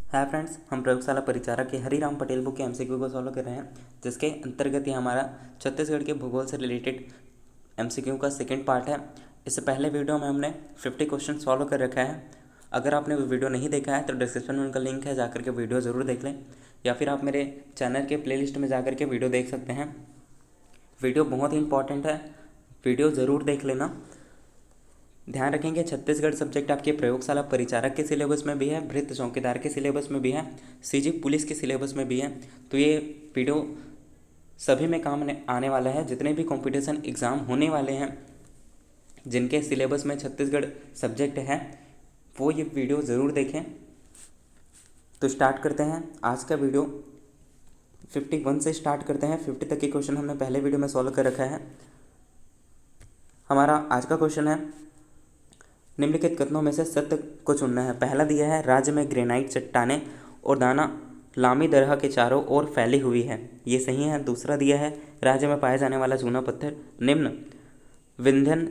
Hi friends, हम प्रयोगशाला परिचारक के हरिराम पटेल बुक के एमसीक्यू को सॉल्व कर रहे हैं, जिसके अंतर्गत ये हमारा छत्तीसगढ़ के भूगोल से रिलेटेड एमसीक्यू का सेकंड पार्ट है। इससे पहले वीडियो में हमने 50 क्वेश्चन सॉल्व कर रखा है। अगर आपने वो वीडियो नहीं देखा है तो डिस्क्रिप्शन में उनका लिंक है, जाकर के वीडियो ज़रूर देख लें, या फिर आप मेरे चैनल के प्लेलिस्ट में जाकर के वीडियो देख सकते हैं। वीडियो बहुत ही इंपॉर्टेंट है, वीडियो ज़रूर देख लेना। ध्यान रखेंगे, छत्तीसगढ़ सब्जेक्ट आपके प्रयोगशाला परिचारक के सिलेबस में भी है, भृत्य चौकीदार के सिलेबस में भी है, सीजी पुलिस के सिलेबस में भी है। तो ये वीडियो सभी में काम आने वाला है। जितने भी कंपटीशन एग्ज़ाम होने वाले हैं जिनके सिलेबस में छत्तीसगढ़ सब्जेक्ट है, वो ये वीडियो ज़रूर देखें। तो स्टार्ट करते हैं आज का वीडियो। 51 से स्टार्ट करते हैं। 50 तक के क्वेश्चन हमने पहले वीडियो में सॉल्व कर रखा है। हमारा आज का क्वेश्चन है, निम्नलिखित कथनों में से सत्य को चुनना है। पहला दिया है, राज्य में ग्रेनाइट चट्टानें और दाना लामी दरह के चारों ओर फैली हुई है, ये सही है। दूसरा दिया है, राज्य में पाया जाने वाला चूना पत्थर निम्न विंध्यन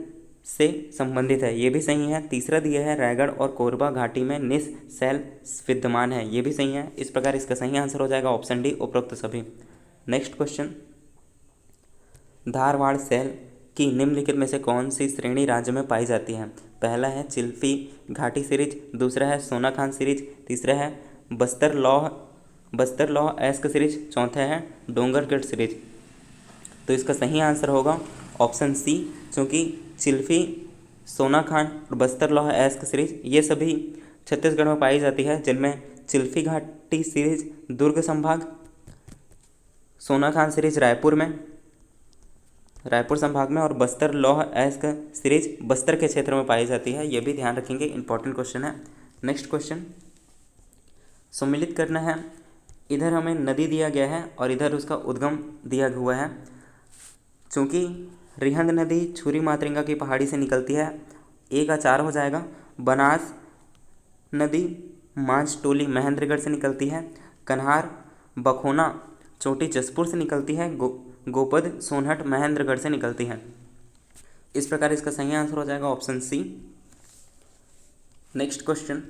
से संबंधित है, ये भी सही है। तीसरा दिया है, रायगढ़ और कोरबा घाटी में निस शैल विद्यमान है, ये भी सही है। इस प्रकार इसका सही आंसर हो जाएगा ऑप्शन डी, उपरोक्त सभी। नेक्स्ट क्वेश्चन, धारवाड़ शैल की निम्नलिखित में से कौन सी श्रेणी राज्य में पाई जाती है। पहला है चिल्फी घाटी सीरीज, दूसरा है सोनाखान सीरीज, तीसरा है बस्तर लौह एस्क सीरीज, चौथा है डोंगरगढ़ सीरीज। तो इसका सही आंसर होगा ऑप्शन सी, क्योंकि चिल्फी, सोनाखान और बस्तर लौह एस्क सीरीज ये सभी छत्तीसगढ़ में पाई जाती है, जिनमें चिल्फी घाटी सीरीज दुर्ग संभाग, सोनाखान सीरीज रायपुर संभाग में, और बस्तर लौह अयस्क सीरीज बस्तर के क्षेत्र में पाई जाती है। ये भी ध्यान रखेंगे, इंपॉर्टेंट क्वेश्चन है। नेक्स्ट क्वेश्चन, सम्मिलित करना है। इधर हमें नदी दिया गया है और इधर उसका उद्गम दिया हुआ है। चूँकि रिहंद नदी छुरी मातृंगा की पहाड़ी से निकलती है, ए का 4 हो जाएगा। बनास नदी मांझ टोली महेंद्रगढ़ से निकलती है। कन्हार बखोना चोटी जसपुर से निकलती है। गोपद सोनहट महेंद्रगढ़ से निकलती है। इस प्रकार इसका सही आंसर हो जाएगा ऑप्शन सी। नेक्स्ट क्वेश्चन,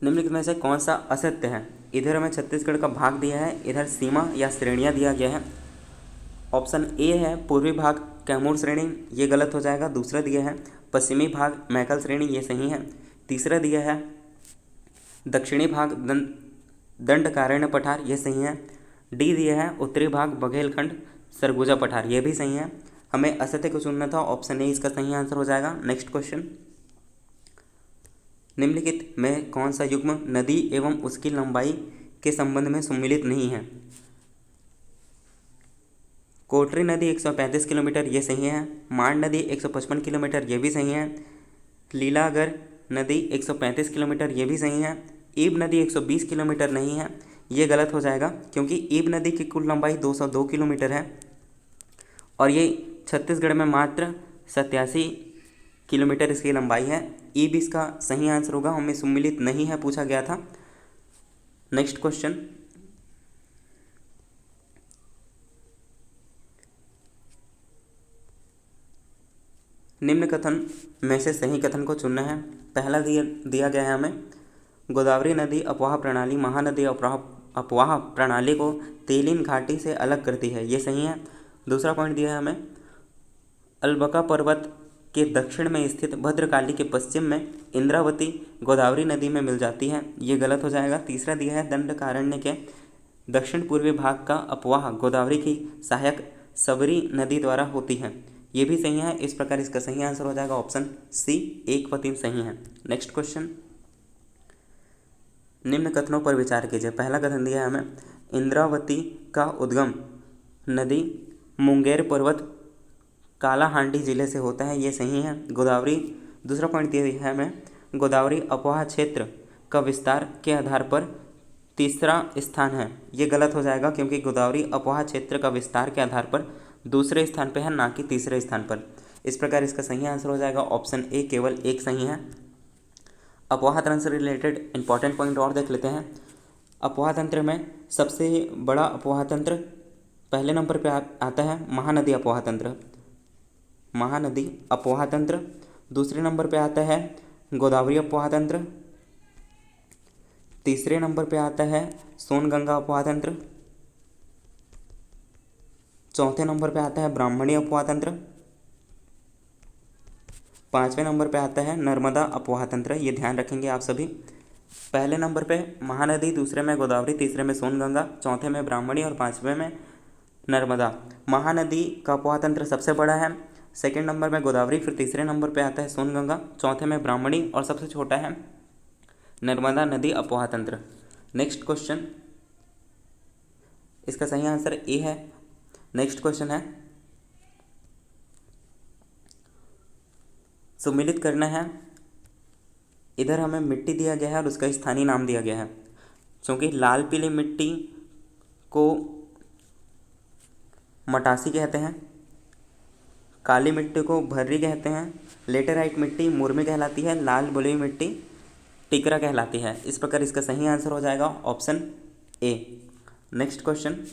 निम्नलिखित में से कौन सा असत्य है। इधर हमें छत्तीसगढ़ का भाग दिया है, इधर सीमा या श्रेणियां दिया गया है। ऑप्शन ए है पूर्वी भाग कैमूर श्रेणी, ये गलत हो जाएगा। दूसरा दिया है पश्चिमी भाग मैकल श्रेणी, ये सही है। तीसरा दिया है दक्षिणी भाग दंडकारण्य पठार, ये सही है। डी दिया है उत्तरी भाग बघेलखंड सरगुजा पठार, ये भी सही है। हमें असत्य को चुनना था, ऑप्शन ए इसका सही आंसर हो जाएगा। नेक्स्ट क्वेश्चन, निम्नलिखित में कौन सा युग्म नदी एवं उसकी लंबाई के संबंध में सम्मिलित नहीं है। कोटरी नदी 135 किलोमीटर, ये सही है। मांड नदी 155 किलोमीटर, ये भी सही है। लीलागर नदी 135 किलोमीटर, ये भी सही है। ईब नदी 120 किलोमीटर नहीं है, ये गलत हो जाएगा, क्योंकि ईब नदी की कुल लंबाई 202 किलोमीटर है और ये छत्तीसगढ़ में मात्र 87 किलोमीटर इसकी लंबाई है। ईब इसका सही आंसर होगा, हमें सम्मिलित नहीं है पूछा गया था। नेक्स्ट क्वेश्चन, निम्न कथन में से सही कथन को चुनना है। पहला दिया गया है हमें, गोदावरी नदी अपवाह प्रणाली महानदी अपवाह प्रणाली को तेलिन घाटी से अलग करती है, ये सही है। दूसरा पॉइंट दिया है हमें, अलबका पर्वत के दक्षिण में स्थित भद्रकाली के पश्चिम में इंद्रावती गोदावरी नदी में मिल जाती है, ये गलत हो जाएगा। तीसरा दिया है दंडकारण्य के दक्षिण पूर्वी भाग का अपवाह गोदावरी की सहायक सबरी नदी द्वारा होती है, ये भी सही है। इस प्रकार इसका सही आंसर हो जाएगा ऑप्शन सी, 1 व 3 सही है। नेक्स्ट क्वेश्चन, निम्न कथनों पर विचार कीजिए। पहला कथन दिया है हमें, इंद्रावती का उद्गम नदी मुंगेर पर्वत कालाहांडी जिले से होता है, ये सही है। गोदावरी, दूसरा पॉइंट दिया है हमें, गोदावरी अपवाह क्षेत्र का विस्तार के आधार पर तीसरा स्थान है, ये गलत हो जाएगा, क्योंकि गोदावरी अपवाह क्षेत्र का विस्तार के आधार पर दूसरे स्थान पर है, ना कि तीसरे स्थान पर। इस प्रकार इसका सही आंसर हो जाएगा ऑप्शन ए, केवल 1 सही है। अपवाह तंत्र से रिलेटेड इंपॉर्टेंट पॉइंट और देख लेते हैं। अपवाह तंत्र में सबसे बड़ा अपवाह तंत्र पहले नंबर पे आता है महानदी अपवाह तंत्र। महानदी अपोहा तंत्र। दूसरे नंबर पे आता है गोदावरी अपोहा तंत्र। तीसरे नंबर पे आता है सोनगंगा अपोहा तंत्र। चौथे नंबर पे आता है ब्राह्मणी अपोहा तंत्र। पाँचवें नंबर पे आता है नर्मदा अपोहा तंत्र। ये ध्यान रखेंगे आप सभी। पहले नंबर पे महानदी, दूसरे में गोदावरी, तीसरे में सोनगंगा, चौथे में ब्राह्मणी और पाँचवें में नर्मदा। महानदी का अपोहा तंत्र सबसे बड़ा है, सेकंड नंबर में गोदावरी, फिर तीसरे नंबर पे आता है सोनगंगा, चौथे में ब्राह्मणी और सबसे छोटा है नर्मदा नदी अपोहा तंत्र। नेक्स्ट क्वेश्चन, इसका सही आंसर ए है। नेक्स्ट क्वेश्चन है, सुमिलित करना है। इधर हमें मिट्टी दिया गया है और उसका स्थानीय नाम दिया गया है। क्योंकि लाल पीली मिट्टी को मटासी कहते हैं, काली मिट्टी को भर्री कहते हैं, लेटेराइट मिट्टी मुरमी कहलाती है, लाल बलुई मिट्टी टिकरा कहलाती है। इस प्रकार इसका सही आंसर हो जाएगा ऑप्शन ए। नेक्स्ट क्वेश्चन,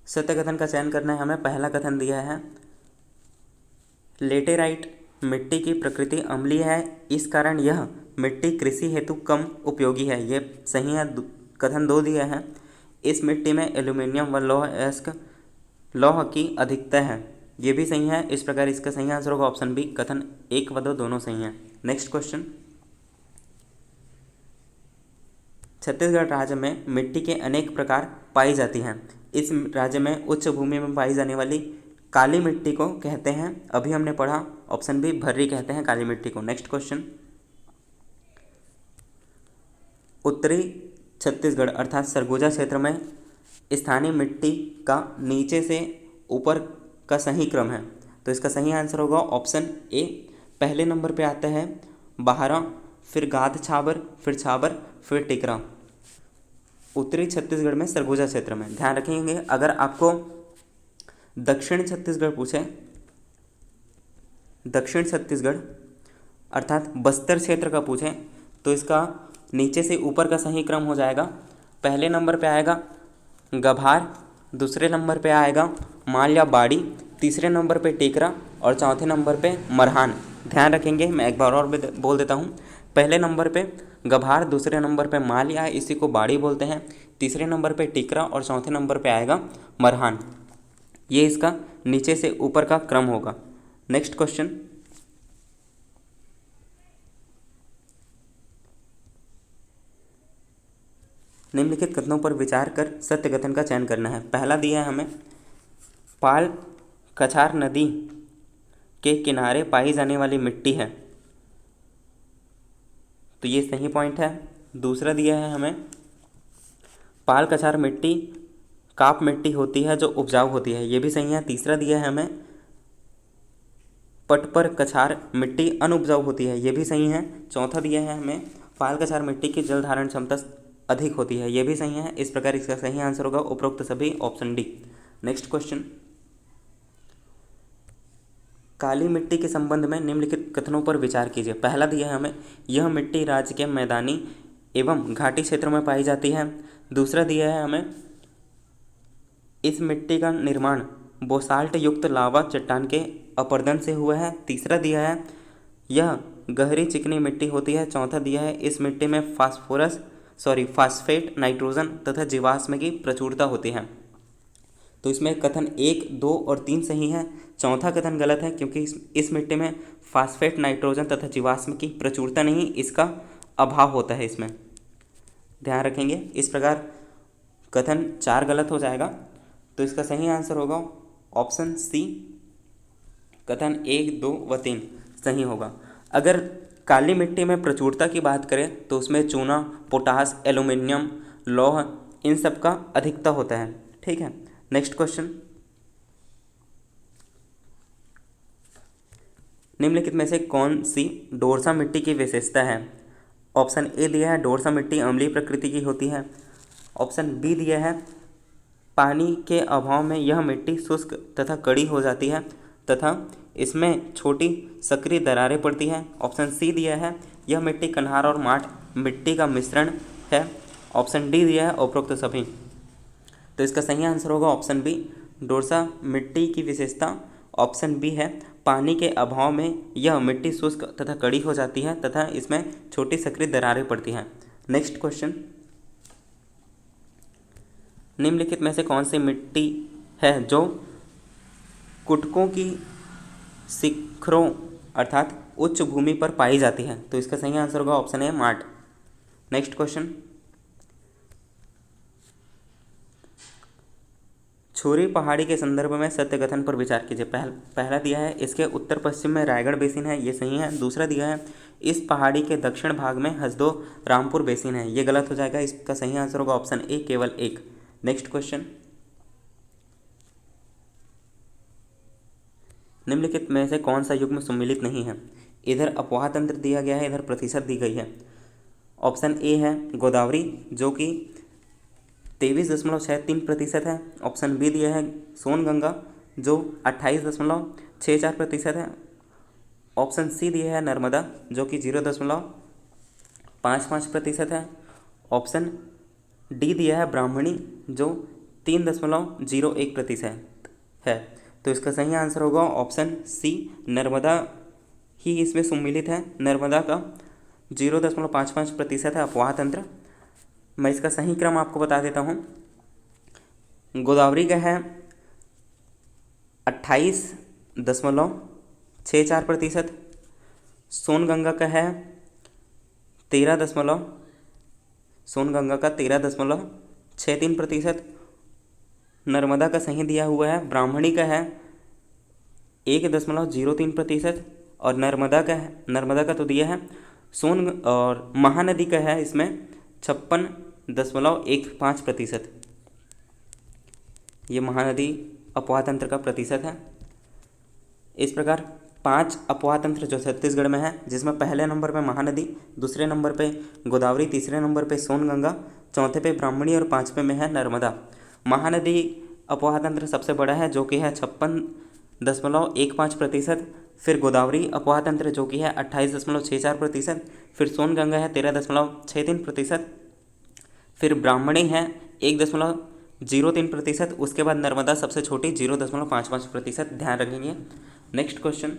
सत्य कथन का चयन करना है हमें। पहला कथन दिया है, लेटेराइट मिट्टी की प्रकृति अम्लीय है, इस कारण यह मिट्टी कृषि हेतु कम उपयोगी है। ये सही है। कथन दो दिया है, इस मिट्टी में एल्यूमिनियम व लौह की अधिकता है। ये भी सही है। इस प्रकार इसका सही आंसर होगा ऑप्शन बी। कथन एक व दो दोनों सही हैं। नेक्स्ट क्वेश्चन, छत्तीसगढ़ राज्य में मिट्टी के अनेक प्रकार पाई जाती हैं। इस राज्य में उच्च भूमि में पाई जाने वाली काली मिट्टी को कहते हैं, अभी हमने पढ़ा ऑप्शन बी, भर्री कहते हैं काली मिट्टी को। नेक्स्ट क्वेश्चन, उत्तरी छत्तीसगढ़ अर्थात सरगुजा क्षेत्र में स्थानीय मिट्टी का नीचे से ऊपर का सही क्रम है। तो इसका सही आंसर होगा ऑप्शन ए। पहले नंबर पे आता है बाहरा, फिर गाद छाबर, फिर टिकरा। उत्तरी छत्तीसगढ़ में सरगुजा क्षेत्र में। ध्यान रखेंगे, अगर आपको दक्षिण छत्तीसगढ़ पूछे, दक्षिण छत्तीसगढ़ अर्थात बस्तर क्षेत्र का पूछे, तो इसका नीचे से ऊपर का सही क्रम हो जाएगा। पहले नंबर पे आएगा गभार, दूसरे नंबर पे आएगा माल या बाड़ी, तीसरे नंबर पे टेकरा और चौथे नंबर पे मरहान। ध्यान रखेंगे, मैं एक बार और बोल देता हूँ। पहले नंबर पे गभार, दूसरे नंबर पे माल या इसी को बाड़ी बोलते हैं, तीसरे नंबर पे टिकरा और चौथे नंबर पे आएगा मरहान। ये इसका नीचे से ऊपर का क्रम होगा। नेक्स्ट क्वेश्चन, निम्नलिखित कथनों पर विचार कर सत्य कथन का चयन करना है। पहला दिया है हमें, पाल कछार नदी के किनारे पाई जाने वाली मिट्टी है, तो ये सही पॉइंट है। दूसरा दिया है हमें, पाल कछार मिट्टी काप मिट्टी होती है जो उपजाऊ होती है, ये भी सही है। तीसरा दिया है हमें, पटपर कछार मिट्टी अनुपजाऊ होती है, ये भी सही है। चौथा दिया है हमें, पाल कछार मिट्टी की जल धारण क्षमता अधिक होती है, ये भी सही है। इस प्रकार इसका सही आंसर होगा उपरोक्त सभी, ऑप्शन डी। नेक्स्ट क्वेश्चन, काली मिट्टी के संबंध में निम्नलिखित कथनों पर विचार कीजिए। पहला दिया है हमें, यह मिट्टी राज्य के मैदानी एवं घाटी क्षेत्रों में पाई जाती है। दूसरा दिया है हमें, इस मिट्टी का निर्माण बोसाल्ट युक्त लावा चट्टान के अपर्दन से हुआ है। तीसरा दिया है, यह गहरी चिकनी मिट्टी होती है। चौथा दिया है, इस मिट्टी में फास्फेट, नाइट्रोजन तथा जीवाश्म की प्रचुरता होती है। तो इसमें कथन 1, 2 और 3 सही है। चौथा कथन गलत है, क्योंकि इस मिट्टी में फास्फेट, नाइट्रोजन तथा जीवाश्म की प्रचुरता नहीं, इसका अभाव होता है इसमें। ध्यान रखेंगे। इस प्रकार कथन 4 गलत हो जाएगा, तो इसका सही आंसर होगा ऑप्शन सी। कथन 1, 2 व 3 सही होगा। अगर काली मिट्टी में प्रचुरता की बात करें तो उसमें चूना, पोटास, एल्यूमिनियम, लौह, इन सब का अधिकता होता है। ठीक है। नेक्स्ट क्वेश्चन, निम्नलिखित में से कौन सी डोरसा मिट्टी की विशेषता है? ऑप्शन ए दिया है, डोरसा मिट्टी अम्लीय प्रकृति की होती है। ऑप्शन बी दिया है, पानी के अभाव में यह मिट्टी शुष्क तथा कड़ी हो जाती है तथा इसमें छोटी सक्रिय दरारें पड़ती हैं। ऑप्शन सी दिया है, यह मिट्टी कन्हार और माठ मिट्टी का मिश्रण है। ऑप्शन डी दिया है उपरोक्त सभी। तो इसका सही आंसर होगा ऑप्शन बी, डोरसा मिट्टी की विशेषता ऑप्शन बी है पानी के अभाव में यह मिट्टी शुष्क तथा कड़ी हो जाती है तथा इसमें छोटी सक्रिय दरारें पड़ती हैं। नेक्स्ट क्वेश्चन, निम्नलिखित में से कौन सी मिट्टी है जो कुटकों की शिखरों अर्थात उच्च भूमि पर पाई जाती है? तो इसका सही आंसर होगा ऑप्शन ए माट। नेक्स्ट क्वेश्चन, छुरी पहाड़ी के संदर्भ में सत्य कथन पर विचार कीजिए। पहला दिया है इसके उत्तर पश्चिम में रायगढ़ बेसिन है, ये सही है। दूसरा दिया है इस पहाड़ी के दक्षिण भाग में हसदो रामपुर बेसिन है, ये गलत हो जाएगा। इसका सही आंसर होगा ऑप्शन ए केवल एक। नेक्स्ट क्वेश्चन, निम्नलिखित में से कौन सा युग्म सम्मिलित नहीं है? इधर अपवाह तंत्र दिया गया है, इधर प्रतिशत दी गई है। ऑप्शन ए है गोदावरी जो कि 23.63% है। ऑप्शन बी दिया है सोनगंगा जो 28.64% है। ऑप्शन सी दिया है नर्मदा जो कि 0.55% है। ऑप्शन डी दिया है ब्राह्मणी जो 3.01% है। तो इसका सही आंसर होगा ऑप्शन सी नर्मदा ही इसमें सम्मिलित है। नर्मदा का 0.55% है अपवाह तंत्र। मैं इसका सही क्रम आपको बता देता हूँ। गोदावरी का है 28.64%, सोनगंगा का है 13.63%, नर्मदा का सही दिया हुआ है। ब्राह्मणी का है 1.03% और नर्मदा का तो दिया है। और महानदी का है इसमें 56.15%। ये महानदी अपवाह तंत्र का प्रतिशत है। इस प्रकार 5 अपवाह तंत्र जो छत्तीसगढ़ में है, जिसमें पहले नंबर पे महानदी, दूसरे नंबर पे गोदावरी, तीसरे नंबर पे सोनगंगा, चौथे पे ब्राह्मणी और पाँचवें में है नर्मदा। महानदी अपवाह तंत्र सबसे बड़ा है जो कि है 56.15%। फिर गोदावरी अपवाह तंत्र जो कि है 28.64%। फिर सोनगंगा है 13.63%। फिर ब्राह्मणी है 1.03%। उसके बाद नर्मदा सबसे छोटी 0.55%। ध्यान रखेंगे। नेक्स्ट क्वेश्चन,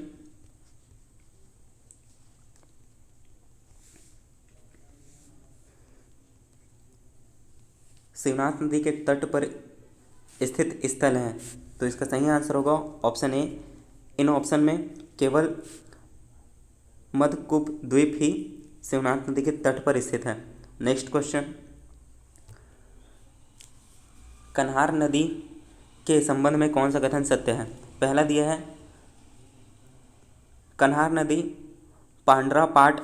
शिवनाथ नदी के तट पर स्थित स्थल है, तो इसका सही आंसर होगा ऑप्शन ए। इन ऑप्शन में केवल मधुकूप द्वीप ही शिवनाथ नदी के तट पर स्थित है। नेक्स्ट क्वेश्चन, कन्हार नदी के संबंध में कौन सा कथन सत्य है? पहला दिया है कन्हार नदी पांड्रापाट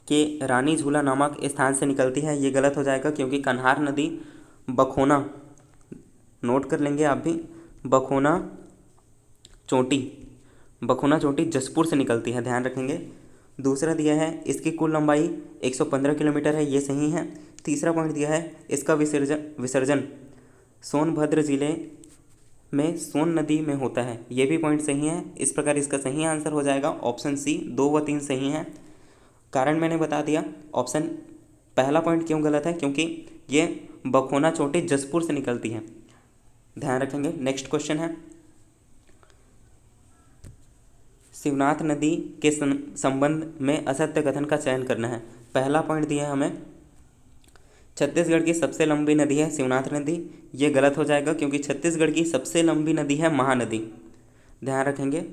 के रानी झूला नामक स्थान से निकलती है, ये गलत हो जाएगा क्योंकि कन्हार नदी बखोना, नोट कर लेंगे आप भी, बखोना चोटी जसपुर से निकलती है, ध्यान रखेंगे। दूसरा दिया है इसकी कुल लंबाई 115 किलोमीटर है, ये सही है। तीसरा पॉइंट दिया है इसका विसर्जन सोनभद्र जिले में सोन नदी में होता है, ये भी पॉइंट सही है। इस प्रकार इसका सही आंसर हो जाएगा ऑप्शन सी। 2 व 3 सही हैं। कारण मैंने बता दिया। ऑप्शन पहला पॉइंट क्यों गलत है, क्योंकि ये बखोना चोटी जसपुर से निकलती है, ध्यान रखेंगे। नेक्स्ट क्वेश्चन है शिवनाथ नदी के संबंध में असत्य कथन का चयन करना है। पहला पॉइंट दिया है हमें छत्तीसगढ़ की सबसे लंबी नदी है शिवनाथ नदी, ये गलत हो जाएगा क्योंकि छत्तीसगढ़ की सबसे लंबी नदी है महानदी, ध्यान रखेंगे।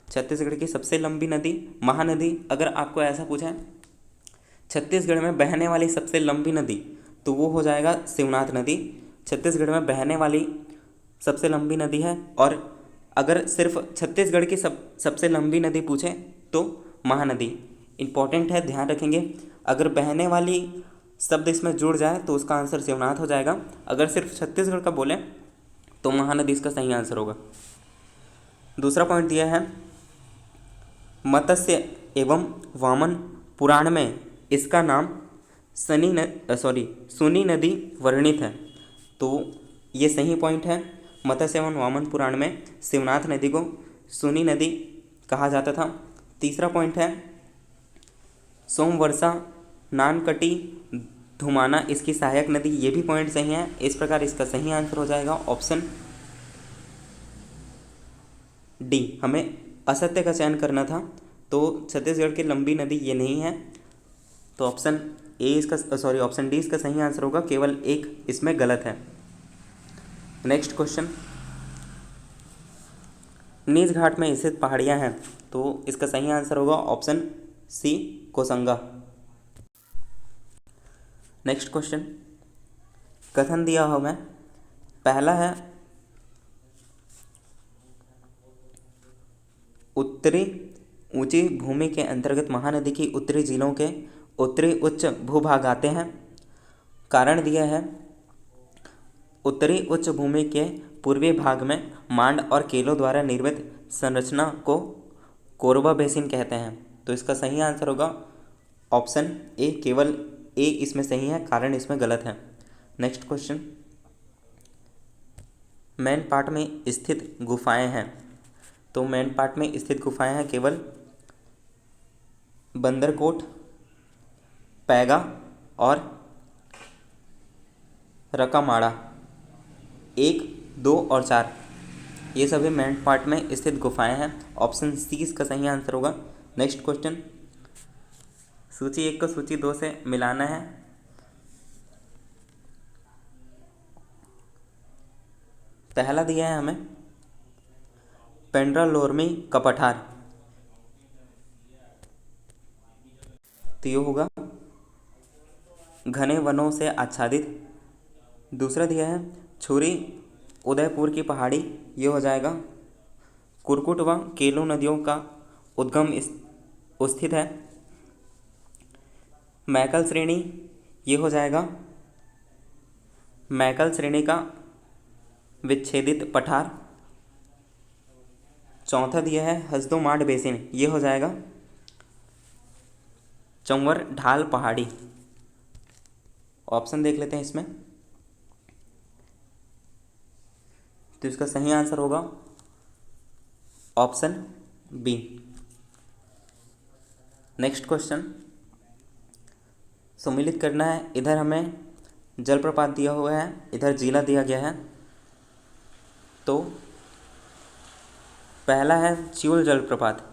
छत्तीसगढ़ की सबसे लंबी नदी महानदी। अगर आपको ऐसा पूछा है छत्तीसगढ़ में बहने वाली सबसे लंबी नदी, तो वो हो जाएगा शिवनाथ नदी, छत्तीसगढ़ में बहने वाली सबसे लंबी नदी है। और अगर सिर्फ छत्तीसगढ़ की सबसे लंबी नदी पूछे तो महानदी। इम्पॉर्टेंट है, ध्यान रखेंगे। अगर बहने वाली शब्द इसमें जुड़ जाए तो उसका आंसर शिवनाथ हो जाएगा। अगर सिर्फ छत्तीसगढ़ का बोले तो महानदी इसका सही आंसर होगा। दूसरा पॉइंट दिया है मत्स्य एवं वामन पुराण में इसका नाम सुनी नदी वर्णित है, तो ये सही पॉइंट है। मत्स्य एवं वामन पुराण में शिवनाथ नदी को सुनी नदी कहा जाता था। तीसरा पॉइंट है सोमवर्षा नानकटी धुमाना इसकी सहायक नदी, ये भी पॉइंट सही है। इस प्रकार इसका सही आंसर हो जाएगा ऑप्शन डी, हमें असत्य का चयन करना था, तो छत्तीसगढ़ की लंबी नदी ये नहीं है, तो ऑप्शन डी इसका सही आंसर होगा, केवल एक इसमें गलत है। नेक्स्ट क्वेश्चन, नीच घाट में स्थित पहाड़ियाँ हैं, तो इसका सही आंसर होगा ऑप्शन सी, कोसंगा। नेक्स्ट क्वेश्चन, कथन दिया हुआ है, पहला है उत्तरी ऊंची भूमि के अंतर्गत महानदी की उत्तरी जिलों के उत्तरी उच्च भूभाग आते हैं। कारण दिया है, उत्तरी उच्च भूमि के पूर्वी भाग में मांड और केलों द्वारा निर्मित संरचना को कोरबा बेसिन कहते हैं, तो इसका सही आंसर होगा ऑप्शन ए, केवल ए इसमें सही है, कारण इसमें गलत है। नेक्स्ट क्वेश्चन, मैन पार्ट में स्थित गुफाएं हैं, तो मैन पार्ट में स्थित गुफाएं हैं केवल बंदरकोट, पैगा और रकामाड़ा, 1, 2 और 4, ये सभी मैन पार्ट में स्थित गुफाएं हैं, ऑप्शन सी इसका सही आंसर होगा। नेक्स्ट क्वेश्चन, सूची 1 को सूची 2 से मिलाना है। पहला दिया है हमें पेंड्रा लोरमी का पठार, तो ये होगा घने वनों से आच्छादित। दूसरा दिया है छुरी उदयपुर की पहाड़ी, ये हो जाएगा कुरकुट व केलो नदियों का उद्गम स्थित है। मैकल श्रेणी, ये हो जाएगा मैकल श्रेणी का विच्छेदित पठार। चौथा दिया है हसदो माड बेसिन, ये हो जाएगा चंवर ढाल पहाड़ी। ऑप्शन देख लेते हैं इसमें, तो इसका सही आंसर होगा ऑप्शन बी। नेक्स्ट क्वेश्चन, सम्मिलित करना है। इधर हमें जलप्रपात दिया हुआ है, इधर जिला दिया गया है, तो पहला है चिउल जलप्रपात,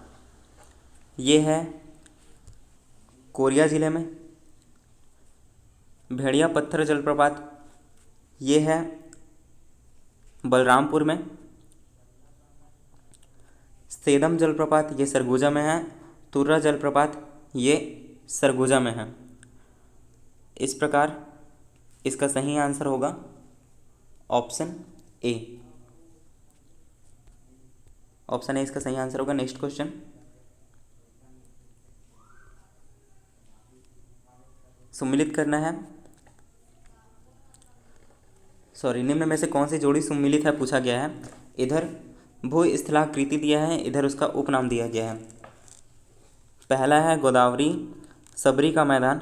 ये है कोरिया जिले में। भेड़िया पत्थर जलप्रपात, ये है बलरामपुर में। सेदम जलप्रपात, ये सरगुजा में है। तुर्रा जलप्रपात, ये सरगुजा में है। इस प्रकार इसका सही आंसर होगा ऑप्शन ए। ऑप्शन ए इसका सही आंसर होगा। नेक्स्ट क्वेश्चन, सम्मिलित करना है, निम्न में से कौन सी जोड़ी सम्मिलित है पूछा गया है। इधर भूस्थलाकृति दिया है, इधर उसका उपनाम दिया गया है। पहला है गोदावरी सबरी का मैदान,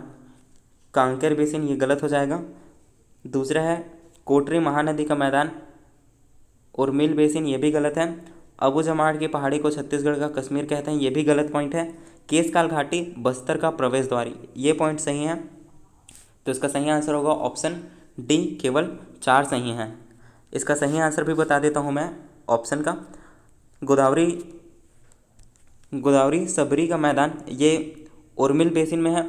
कांकेर बेसिन, ये गलत हो जाएगा। दूसरा है कोटरी महानदी का मैदान, उर्मिल बेसिन, ये भी गलत है। अबू जमाड़ की पहाड़ी को छत्तीसगढ़ का कश्मीर कहते हैं, ये भी गलत पॉइंट है। केसकाल घाटी बस्तर का प्रवेश द्वार, ये पॉइंट सही है, तो इसका सही आंसर होगा ऑप्शन डी, केवल 4 सही हैं। इसका सही आंसर भी बता देता हूँ मैं ऑप्शन का। गोदावरी सबरी का मैदान ये उर्मिल बेसिन में है।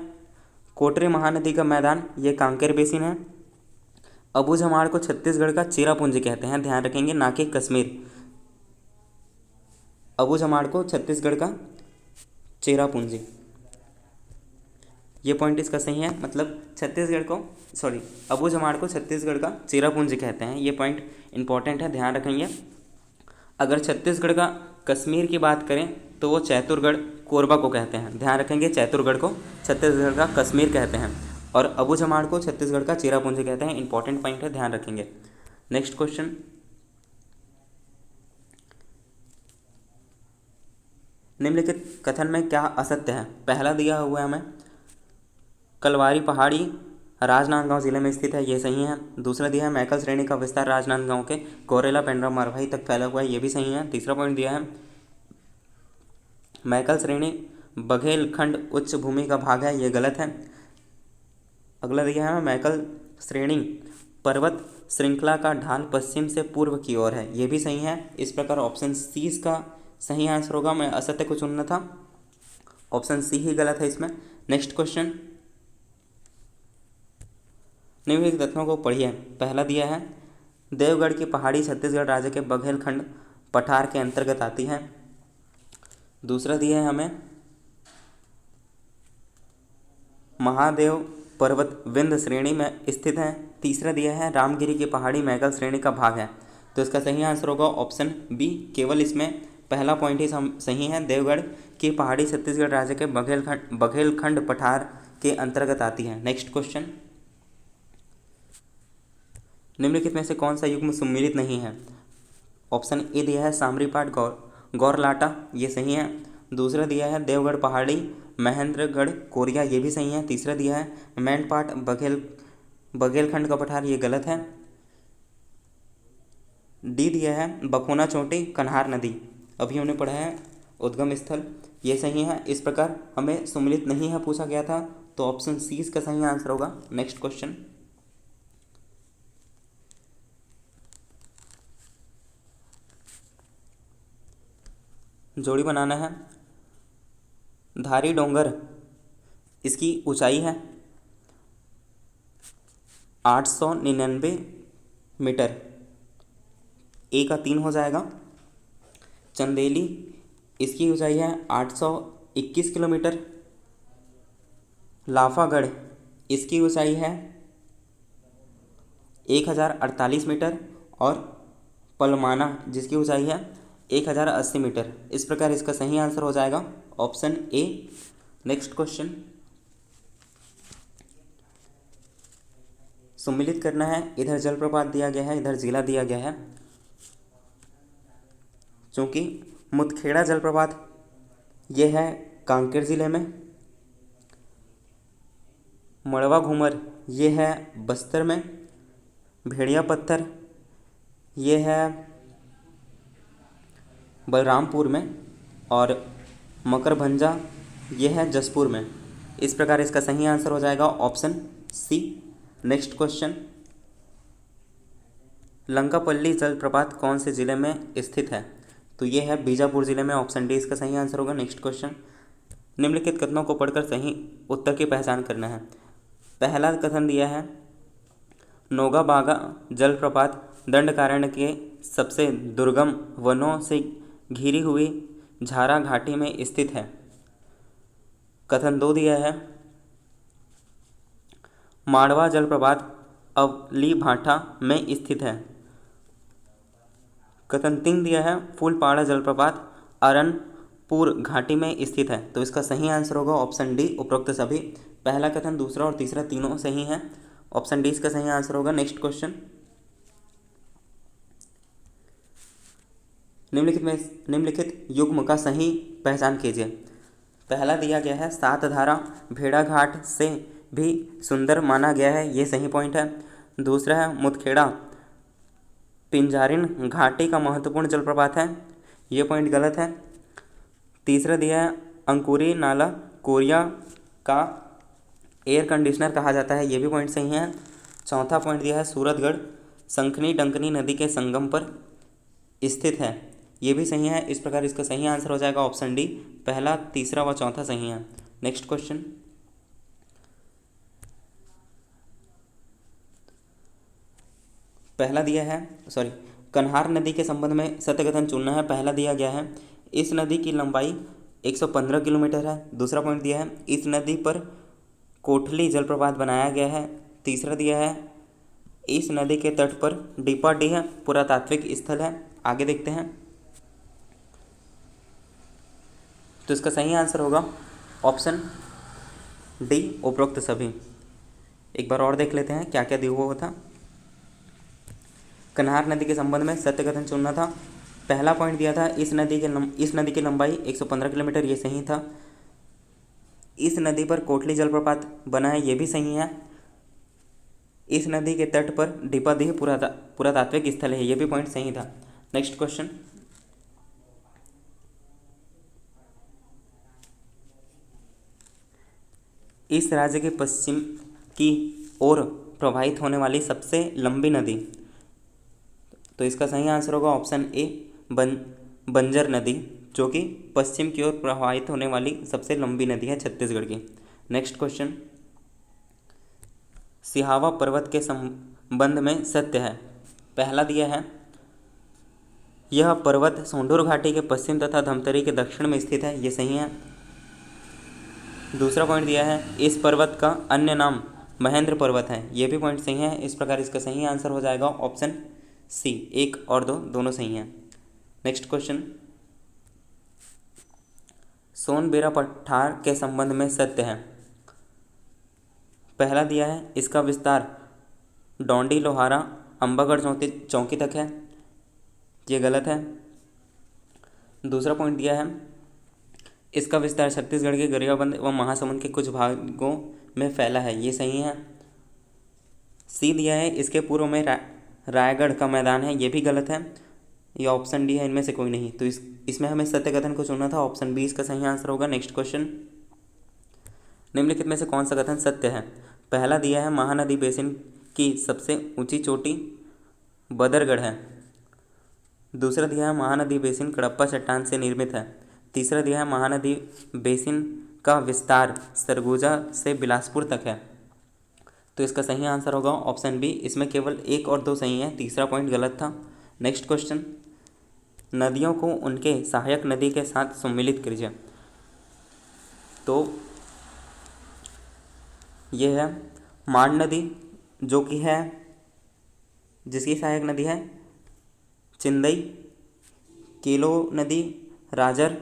कोटरी महानदी का मैदान ये कांकेर बेसिन है। अबू जमाड़ को छत्तीसगढ़ का चेरापूंजी कहते हैं, ध्यान रखेंगे, ना कि कश्मीर। अबू जमाड़ को छत्तीसगढ़ का चेरापूंजी, ये पॉइंट इसका सही है, मतलब अबू जमाड़ को छत्तीसगढ़ का चेरापूंजी कहते हैं, ये पॉइंट इंपॉर्टेंट है, ध्यान रखेंगे। अगर छत्तीसगढ़ का कश्मीर की बात करें तो वो चैतुरगढ़ कोरबा को कहते हैं, ध्यान रखेंगे, चैतुरगढ़ को छत्तीसगढ़ का कश्मीर कहते हैं और अबू जमाड़ को छत्तीसगढ़ का चेरापूंजी कहते हैं, इंपॉर्टेंट पॉइंट है, ध्यान रखेंगे। नेक्स्ट क्वेश्चन, निम्नलिखित कथन में क्या असत्य है। पहला दिया हुआ है हमें कलवारी पहाड़ी राजनांदगांव जिले में स्थित है, ये सही है। दूसरा दिया है मैकल श्रेणी का विस्तार राजनांदगांव के कोरेला पेंड्रा मरवाही तक फैला हुआ है, ये भी सही है। तीसरा पॉइंट दिया है मैकल श्रेणी बघेलखंड उच्च भूमि का भाग है, ये गलत है। अगला दिया है मैकल श्रेणी पर्वत श्रृंखला का ढाल पश्चिम से पूर्व की ओर है, ये भी सही है। इस प्रकार ऑप्शन सी इसका सही आंसर होगा, मैं असत्य को चुनना था, ऑप्शन सी ही गलत है इसमें। नेक्स्ट क्वेश्चन, निम्नलिखित तथ्यों को पढ़िए। पहला दिया है देवगढ़ की पहाड़ी छत्तीसगढ़ राज्य के बघेलखंड पठार के अंतर्गत आती है। दूसरा दिया है हमें महादेव पर्वत विंध्य श्रेणी में स्थित है। तीसरा दिया है रामगिरी की पहाड़ी मैगल श्रेणी का भाग है। तो इसका सही आंसर होगा ऑप्शन बी, केवल इसमें पहला पॉइंट ही सही है। देवगढ़ की पहाड़ी छत्तीसगढ़ राज्य के बघेलखंड पठार के अंतर्गत आती है। नेक्स्ट क्वेश्चन, निम्नलिखित में से कौन सा युग्म सम्मिलित नहीं है? ऑप्शन ए दिया है सामरीपाट गौरलाटा, ये सही है। दूसरा दिया है देवगढ़ पहाड़ी महेंद्रगढ़ कोरिया, ये भी सही है। तीसरा दिया है मैनपाट बघेलखंड का पठार, ये गलत है। डी दिया है बखोना चोटी कन्हार नदी, अभी हमने पढ़ा है उद्गम स्थल, ये सही है। इस प्रकार हमें सम्मिलित नहीं है पूछा गया था, तो ऑप्शन सी इसका सही आंसर होगा। नेक्स्ट क्वेश्चन, जोड़ी बनाना है। धारी डोंगर, इसकी ऊंचाई है 899 मीटर, ए का 3 हो जाएगा। चंदेली, इसकी ऊंचाई है 821 किलोमीटर। लाफागढ़, इसकी ऊंचाई है 1048 मीटर। और पलमाना, जिसकी ऊंचाई है 1080 मीटर। इस प्रकार इसका सही आंसर हो जाएगा ऑप्शन ए। नेक्स्ट क्वेश्चन, सम्मिलित करना है। इधर जलप्रपात दिया गया है, इधर जिला दिया गया है। चूँकि मुतखेड़ा जलप्रपात ये है कांकेर ज़िले में, मड़वा घूमर ये है बस्तर में, भेड़िया पत्थर ये है बलरामपुर में, और मकरभंजा ये है जसपुर में। इस प्रकार इसका सही आंसर हो जाएगा option C. Next question, Lankapalli जलप्रपात कौन से ज़िले में स्थित है? तो ये है बीजापुर ज़िले में, ऑप्शन डी इसका सही आंसर होगा। नेक्स्ट क्वेश्चन, निम्नलिखित कथनों को पढ़कर सही उत्तर की पहचान करना है। पहला कथन दिया है नोगा बागा जलप्रपात दंडकारण्य के सबसे दुर्गम वनों से घिरी हुई झारा घाटी में स्थित है। कथन 2 दिया है माड़वा जलप्रपात अवली भाटा में स्थित है। कथन 3 दिया है फूलपाड़ा जलप्रपात अरनपुर घाटी में स्थित है। तो इसका सही आंसर होगा ऑप्शन डी, उपरोक्त सभी। पहला कथन, दूसरा और तीसरा तीनों सही हैं, ऑप्शन डी इसका सही आंसर होगा। नेक्स्ट क्वेश्चन, निम्नलिखित युग्म का सही पहचान कीजिए। पहला दिया गया है सातधारा भेड़ाघाट से भी सुंदर माना गया है, ये सही पॉइंट है। दूसरा है मुतखेड़ा पिंजारिन घाटी का महत्वपूर्ण जलप्रपात है, ये पॉइंट गलत है। तीसरा दिया है अंकुरी नाला कोरिया का एयर कंडीशनर कहा जाता है, ये भी पॉइंट सही है। चौथा पॉइंट दिया है सूरतगढ़ संखनी डंकनी नदी के संगम पर स्थित है, ये भी सही है। इस प्रकार इसका सही आंसर हो जाएगा ऑप्शन डी, पहला तीसरा व चौथा सही है। नेक्स्ट क्वेश्चन, पहला दिया है कन्हार नदी के संबंध में सत्य कथन चुनना है। पहला दिया गया है इस नदी की लंबाई 115 किलोमीटर है। दूसरा पॉइंट दिया है इस नदी पर कोठली जलप्रपात बनाया गया है। तीसरा दिया है इस नदी के तट पर डीपाडीह पुरातात्विक स्थल है। आगे देखते हैं, तो इसका सही आंसर होगा ऑप्शन डी, उपरोक्त सभी। एक बार और देख लेते हैं क्या क्या दिया हुआ था। कन्हार नदी के संबंध में सत्य कथन चुनना था। पहला पॉइंट दिया था इस नदी की लंबाई 115 किलोमीटर, ये सही था। इस नदी पर कोटली जलप्रपात बना है, ये भी सही है। इस नदी के तट पर डीपाडीह पुरातात्विक स्थल है, ये भी पॉइंट सही था। नेक्स्ट क्वेश्चन, इस राज्य के पश्चिम की ओर प्रवाहित होने वाली सबसे लंबी नदी, तो इसका सही आंसर होगा ऑप्शन ए बंजर नदी। जो कि पश्चिम की ओर प्रवाहित होने वाली सबसे लंबी नदी है छत्तीसगढ़ की। नेक्स्ट क्वेश्चन, सिहावा पर्वत के संबंध में सत्य है। पहला दिया है, यह पर्वत सोंढूर घाटी के पश्चिम तथा धमतरी के दक्षिण में स्थित है, ये सही है। दूसरा पॉइंट दिया है, इस पर्वत का अन्य नाम महेंद्र पर्वत है, ये भी पॉइंट सही है। इस प्रकार इसका सही आंसर हो जाएगा ऑप्शन सी। 1 और 2 दोनों सही हैं। नेक्स्ट क्वेश्चन, सोनबेरा पठार के संबंध में सत्य है। पहला दिया है, इसका विस्तार डोंडी लोहारा अंबागढ़ चौकी तक है, ये गलत है। दूसरा पॉइंट दिया है, इसका विस्तार छत्तीसगढ़ के गरियाबंद व महासमुंद के कुछ भागों में फैला है, ये सही है। सी दिया है, इसके पूर्व में रायगढ़ का मैदान है, ये भी गलत है। ये ऑप्शन डी है, इनमें से कोई नहीं। तो इसमें हमें सत्य कथन को चुनना था, ऑप्शन बी इसका सही आंसर होगा। नेक्स्ट क्वेश्चन, निम्नलिखित में से कौन सा कथन सत्य है। पहला दिया है, महानदी बेसिन की सबसे ऊंची चोटी बदरगढ़ है। दूसरा दिया है, महानदी बेसिन कडप्पा चट्टान से निर्मित है। तीसरा दिया है, महानदी बेसिन का विस्तार सरगुजा से बिलासपुर तक है। तो इसका सही आंसर होगा ऑप्शन बी। इसमें केवल 1 और 2 सही है, तीसरा पॉइंट गलत था। नेक्स्ट क्वेश्चन, नदियों को उनके सहायक नदी के साथ सम्मिलित कीजिए। तो ये है मांड नदी, जो कि है, जिसकी सहायक नदी है चिंदई, केलो नदी राजर,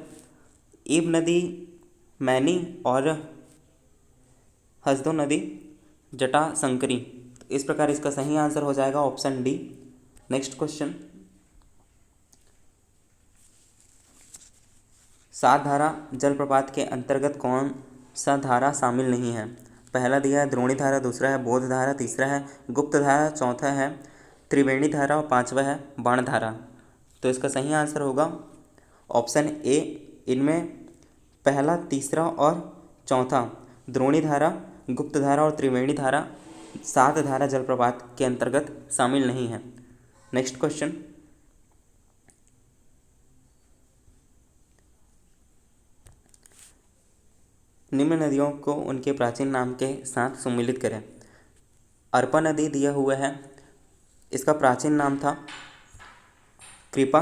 ईब नदी मैनी और हसदो नदी जटाशंकरी। इस प्रकार इसका सही आंसर हो जाएगा ऑप्शन डी। नेक्स्ट क्वेश्चन, सात धारा जलप्रपात के अंतर्गत कौन सा धारा शामिल नहीं है। पहला दिया है द्रोणी धारा, दूसरा है बोध धारा, तीसरा है गुप्त धारा, चौथा है त्रिवेणी धारा और पांचवा है बाण धारा। तो इसका सही आंसर होगा ऑप्शन ए। इनमें पहला, तीसरा और चौथा द्रोणी धारा, गुप्त धारा और त्रिवेणी धारा सात धारा जलप्रपात के अंतर्गत शामिल नहीं है। नेक्स्ट क्वेश्चन, निम्न नदियों को उनके प्राचीन नाम के साथ सम्मिलित करें। अर्पा नदी दिया हुआ है, इसका प्राचीन नाम था कृपा,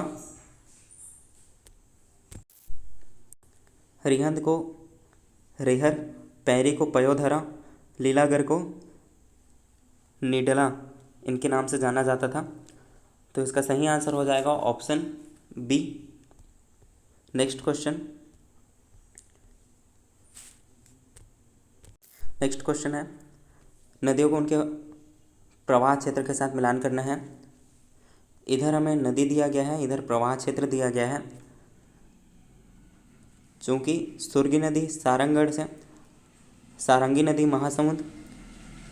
रिहंद को रेहर, पैरी को पयोधरा, लीलागर को निडला इनके नाम से जाना जाता था। तो इसका सही आंसर हो जाएगा ऑप्शन बी। नेक्स्ट क्वेश्चन, है नदियों को उनके प्रवाह क्षेत्र के साथ मिलान करना है। इधर हमें नदी दिया गया है, इधर प्रवाह क्षेत्र दिया गया है। चूँकि सुरगी नदी सारंगगढ़ से, सारंगी नदी महासमुंद,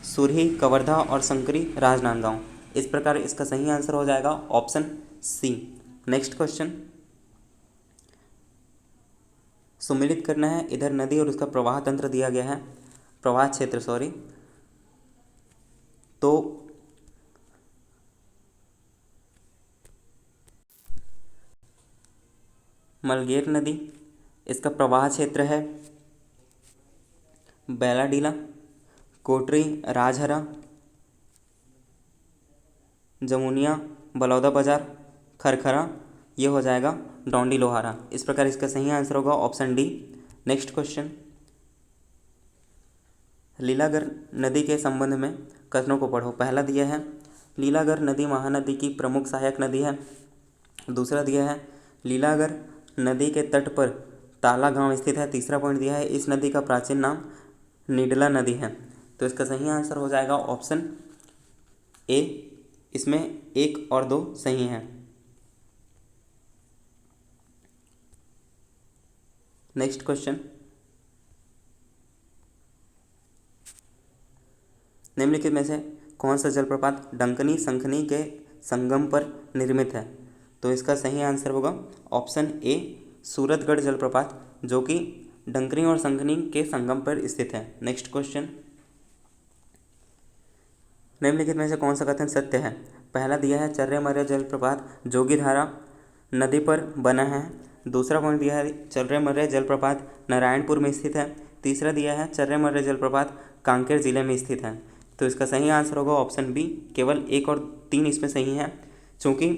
सुरही कवर्धा और संकरी राजनांदगांव। इस प्रकार इसका सही आंसर हो जाएगा ऑप्शन सी। नेक्स्ट क्वेश्चन, सम्मिलित करना है। इधर नदी और उसका प्रवाह तंत्र दिया गया है, प्रवाह क्षेत्र सॉरी। तो मलगेर नदी, इसका प्रवाह क्षेत्र है बैलाडीला, कोटरी, राजहरा, जमुनिया, बलौदा बाजार, खरखरा, ये हो जाएगा डोंडी लोहारा। इस प्रकार इसका सही आंसर होगा option D. Next question, Lilagar नदी के संबंध में कथनों को पढ़ो। पहला दिया है, लीलागर नदी महानदी की प्रमुख सहायक नदी है। दूसरा दिया है, लीलागर नदी के तट पर ताला गांव स्थित है। तीसरा पॉइंट दिया है, इस नदी का प्राचीन नाम निडला नदी है। तो इसका सही आंसर हो जाएगा ऑप्शन ए। इसमें 1 और 2 सही हैं। नेक्स्ट क्वेश्चन, निम्नलिखित में से कौन सा जलप्रपात डंकनी संखनी के संगम पर निर्मित है। तो इसका सही आंसर होगा ऑप्शन ए, सूरतगढ़ जलप्रपात, जो कि डंकनी और संखनी के संगम पर स्थित है। नेक्स्ट क्वेश्चन, निम्नलिखित में से कौन सा कथन सत्य है। पहला दिया है, चर्रे मर्रे जलप्रपात जोगी धारा नदी पर बना है। दूसरा पॉइंट दिया है चर्रे मर्रे जलप्रपात नारायणपुर में स्थित है। तीसरा दिया है चर्रे मर्रे जलप्रपात कांकेर जिले में स्थित है। तो इसका सही आंसर होगा ऑप्शन बी। केवल 1 और 3 इसमें सही है, चूँकि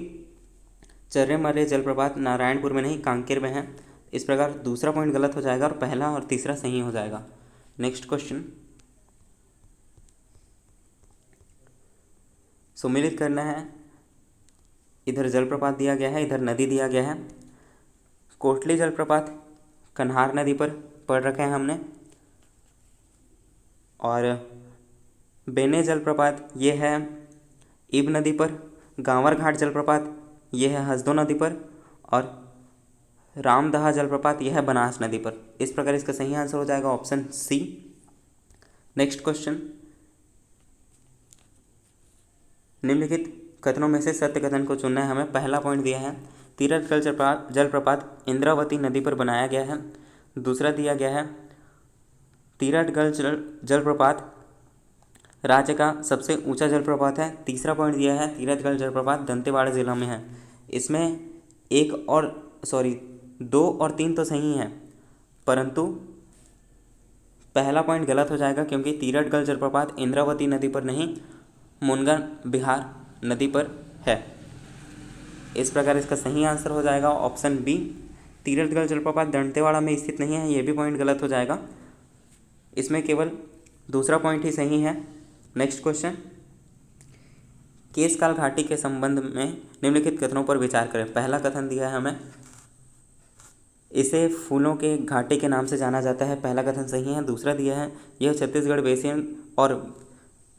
चर्रे मर्रे जलप्रपात नारायणपुर में नहीं कांकेर में है। इस प्रकार दूसरा पॉइंट गलत हो जाएगा और पहला और तीसरा सही हो जाएगा। नेक्स्ट क्वेश्चन, सुमेलित करना है। इधर जलप्रपात दिया गया है, इधर नदी दिया गया है। कोटली जलप्रपात कन्हार नदी पर पढ़ रखे हैं हमने, और बेने जलप्रपात ये है इब नदी पर। गांवर घाट जलप्रपात ये है हसदो नदी पर, और रामदहा जलप्रपात यह है बनास नदी पर। इस प्रकार इसका सही आंसर हो जाएगा ऑप्शन सी। नेक्स्ट क्वेश्चन, निम्नलिखित कथनों में से सत्य कथन को चुनना है हमें। पहला पॉइंट दिया है तीरथगढ़ जलप्रपात इंद्रावती नदी पर बनाया गया है। दूसरा दिया गया है तीरथगढ़ जलप्रपात राज्य का सबसे ऊंचा जलप्रपात है। तीसरा पॉइंट दिया है तीरथगढ़ जलप्रपात दंतेवाड़ा जिला में है। इसमें 2 और 3 तो सही हैं, परंतु पहला पॉइंट गलत हो जाएगा, क्योंकि तीरथगढ़ जलप्रपात इंद्रावती नदी पर नहीं मुनगा बिहार नदी पर है। इस प्रकार इसका सही आंसर हो जाएगा ऑप्शन बी। तीरथगढ़ जलप्रपात दंतेवाड़ा में स्थित नहीं है, ये भी पॉइंट गलत हो जाएगा। इसमें केवल दूसरा पॉइंट ही सही है। नेक्स्ट क्वेश्चन, केशकाल घाटी के संबंध में निम्नलिखित कथनों पर विचार करें। पहला कथन दिया है हमें, इसे फूलों के घाटी के नाम से जाना जाता है। पहला कथन सही है। दूसरा दिया है यह छत्तीसगढ़ बेसिन और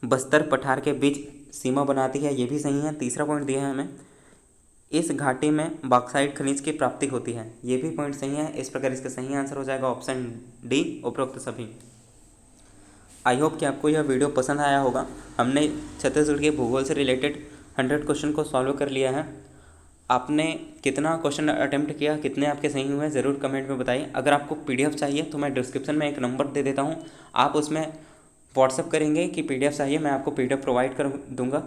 बस्तर पठार के बीच सीमा बनाती है, ये भी सही है। तीसरा पॉइंट दिया है हमें, इस घाटी में बॉक्साइट खनिज की प्राप्ति होती है, ये भी पॉइंट सही है। इस प्रकार इसका सही आंसर हो जाएगा ऑप्शन डी, उपरोक्त सभी। आई होप कि आपको यह वीडियो पसंद आया होगा। हमने छत्तीसगढ़ के भूगोल से रिलेटेड 100 क्वेश्चन को सॉल्व कर लिया है। आपने कितना क्वेश्चन अटेम्प्ट किया, कितने आपके सही हुए, ज़रूर कमेंट में बताइए। अगर आपको PDF चाहिए तो मैं डिस्क्रिप्शन में एक नंबर दे देता हूँ, आप उसमें व्हाट्सअप करेंगे कि PDF चाहिए, मैं आपको PDF प्रोवाइड कर दूँगा।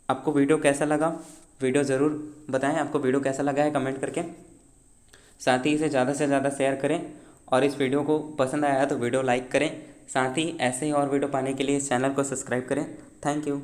आपको वीडियो कैसा लगा, वीडियो ज़रूर बताएं आपको वीडियो कैसा लगा है कमेंट करके। साथ ही इसे ज़्यादा से ज़्यादा शेयर करें, और इस वीडियो को पसंद आया तो वीडियो लाइक करें। साथ ही ऐसे ही और वीडियो पाने के लिए इस चैनल को सब्सक्राइब करें। Thank you.